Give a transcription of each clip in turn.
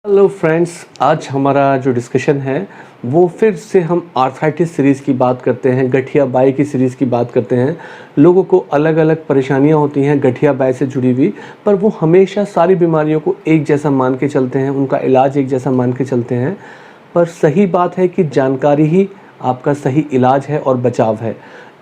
Hello friends, आज हमारा जो डिस्कशन है वो फिर से हम आर्थराइटिस सीरीज़ की बात करते हैं, गठिया बाई की सीरीज़ की बात करते हैं। लोगों को अलग अलग परेशानियां होती हैं गठिया बाई से जुड़ी हुई, पर वो हमेशा सारी बीमारियों को एक जैसा मान के चलते हैं, उनका इलाज एक जैसा मान के चलते हैं। पर सही बात है कि जानकारी ही आपका सही इलाज है और बचाव है।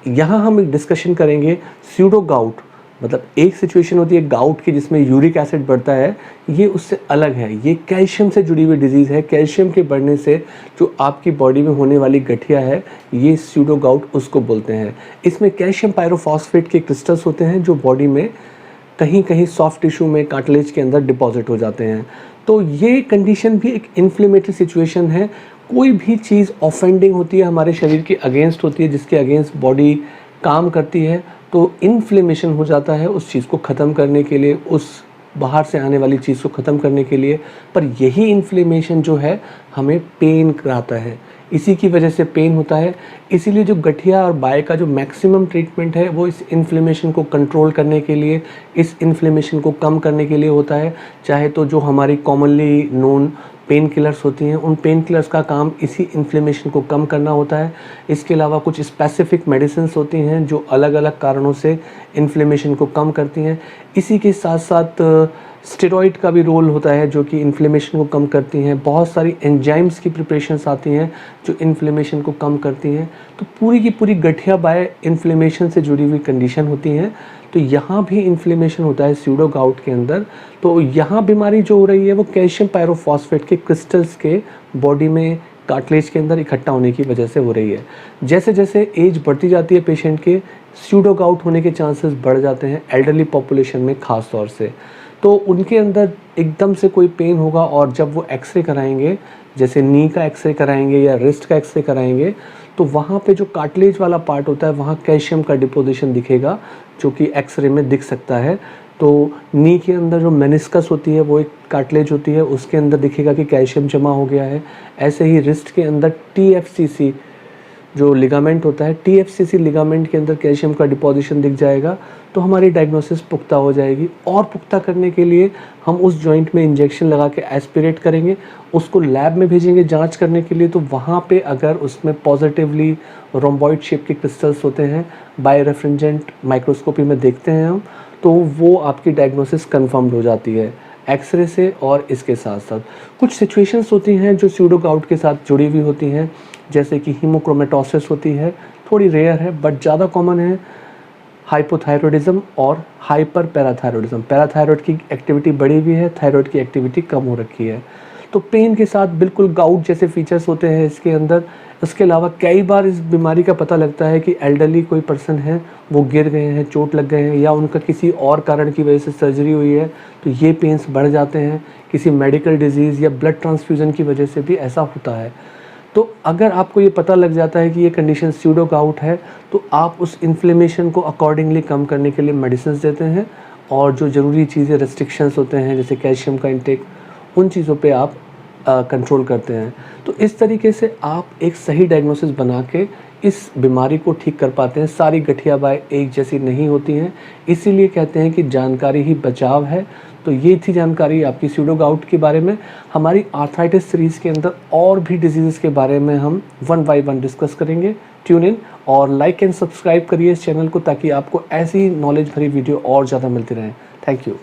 यहाँ हम एक डिस्कशन करेंगे स्यूडो गाउट, मतलब एक सिचुएशन होती है गाउट की जिसमें यूरिक एसिड बढ़ता है, ये उससे अलग है। ये कैल्शियम से जुड़ी हुई डिजीज़ है। कैल्शियम के बढ़ने से जो आपकी बॉडी में होने वाली गठिया है, ये स्यूडो गाउट उसको बोलते हैं। इसमें कैल्शियम पायरोफॉस्फेट के क्रिस्टल्स होते हैं जो बॉडी में कहीं कहीं सॉफ्ट टिश्यू में, कार्टिलेज के अंदर डिपॉजिट हो जाते हैं। तो ये कंडीशन भी एक इन्फ्लेमेटरी सिचुएशन है। कोई भी चीज़ ऑफेंडिंग होती है, हमारे शरीर के अगेंस्ट होती है, जिसके अगेंस्ट बॉडी काम करती है, तो इन्फ्लेमेशन हो जाता है उस चीज़ को ख़त्म करने के लिए, उस बाहर से आने वाली चीज़ को ख़त्म करने के लिए। पर यही इन्फ्लेमेशन जो है हमें पेन कराता है, इसी की वजह से पेन होता है। इसीलिए जो गठिया और बाई का जो मैक्सिमम ट्रीटमेंट है वो इस इन्फ्लेमेशन को कंट्रोल करने के लिए, इस इन्फ्लेमेशन को कम करने के लिए होता है। चाहे तो जो हमारी कॉमनली नोन पेन किलर्स होती हैं, उन पेन किलर्स का काम इसी इन्फ्लेमेशन को कम करना होता है। इसके अलावा कुछ स्पेसिफिक मेडिसिन्स होती हैं जो अलग अलग कारणों से इन्फ्लेमेशन को कम करती हैं। इसी के साथ साथ स्टेरॉइड का भी रोल होता है जो कि इन्फ्लेमेशन को कम करती हैं। बहुत सारी एंजाइम्स की प्रिपरेशंस आती हैं जो इन्फ्लेमेशन को कम करती हैं। तो पूरी की पूरी गठिया बाई इन्फ्लेमेशन से जुड़ी हुई कंडीशन होती हैं। तो यहाँ भी इन्फ्लेमेशन होता है स्यूडो गाउट के अंदर। तो यहाँ बीमारी जो हो रही है वो कैल्शियम पायरोफॉस्फेट के क्रिस्टल्स के बॉडी में, कार्टिलेज के अंदर इकट्ठा होने की वजह से हो रही है। जैसे जैसे एज बढ़ती जाती है पेशेंट के, स्यूडो गाउट होने के चांसेस बढ़ जाते हैं, एल्डरली पॉपुलेशन में ख़ास तौर से। तो उनके अंदर एकदम से कोई पेन होगा और जब वो एक्सरे कराएंगे, जैसे नी का एक्सरे कराएंगे या रिस्ट का एक्सरे कराएंगे, तो वहाँ पे जो कार्टिलेज वाला पार्ट होता है वहाँ कैल्शियम का डिपोजिशन दिखेगा जो कि एक्सरे में दिख सकता है। तो नी के अंदर जो मेनिस्कस होती है वो एक कार्टिलेज होती है, उसके अंदर दिखेगा कि कैल्शियम जमा हो गया है। ऐसे ही रिस्ट के अंदर TFCC जो लिगामेंट होता है, TFCC लिगामेंट के अंदर कैल्शियम का डिपोजिशन दिख जाएगा। तो हमारी डायग्नोसिस पुख्ता हो जाएगी। और पुख्ता करने के लिए हम उस जॉइंट में इंजेक्शन लगा के एस्पिरेट करेंगे, उसको लैब में भेजेंगे जांच करने के लिए। तो वहाँ पे अगर उसमें पॉजिटिवली रोम्बॉइड शेप के क्रिस्टल्स होते हैं, बाय रेफ्रिजरेंट माइक्रोस्कोपी में देखते हैं हम, तो वो आपकी डायग्नोसिस कन्फर्म्ड हो जाती है एक्सरे से। और इसके साथ साथ कुछ सिचुएशंस होती हैं जो स्यूडो गाउट के साथ जुड़ी हुई होती हैं, जैसे कि हीमोक्रोमेटोसिस होती है, थोड़ी रेयर है बट ज़्यादा कॉमन है। हाइपोथायरॉयडिज्म और हाइपर पैराथायरॉयडिज्म, पैराथायरॉयड की एक्टिविटी बढ़ी हुई है, थायरॉयड की एक्टिविटी कम हो रखी है। तो पेन के साथ बिल्कुल गाउट जैसे फीचर्स होते हैं इसके अंदर। इसके अलावा कई बार इस बीमारी का पता लगता है कि एल्डरली कोई पर्सन है, वो गिर गए हैं, चोट लग गए हैं, या उनका किसी और कारण की वजह से सर्जरी हुई है, तो ये पेन्स बढ़ जाते हैं। किसी मेडिकल डिजीज़ या ब्लड ट्रांसफ्यूज़न की वजह से भी ऐसा होता है। तो अगर आपको ये पता लग जाता है कि ये कंडीशन स्यूडो गाउट है, तो आप उस इन्फ्लेमेशन को अकॉर्डिंगली कम करने के लिए मेडिसिन देते हैं, और जो ज़रूरी चीज़ें रेस्ट्रिक्शंस होते हैं जैसे कैल्शियम का इंटेक, उन चीज़ों पे आप कंट्रोल करते हैं। तो इस तरीके से आप एक सही डायग्नोसिस बना के इस बीमारी को ठीक कर पाते हैं। सारी गठिया बाई एक जैसी नहीं होती हैं, इसीलिए कहते हैं कि जानकारी ही बचाव है। तो ये थी जानकारी आपकी स्यूडो गाउट के बारे में। हमारी आर्थराइटिस सीरीज़ के अंदर और भी डिजीज़ के बारे में हम 1 बाय 1 डिस्कस करेंगे। ट्यून इन और लाइक एंड सब्सक्राइब करिए इस चैनल को, ताकि आपको ऐसी नॉलेज भरी वीडियो और ज़्यादा मिलती रहें। Thank you.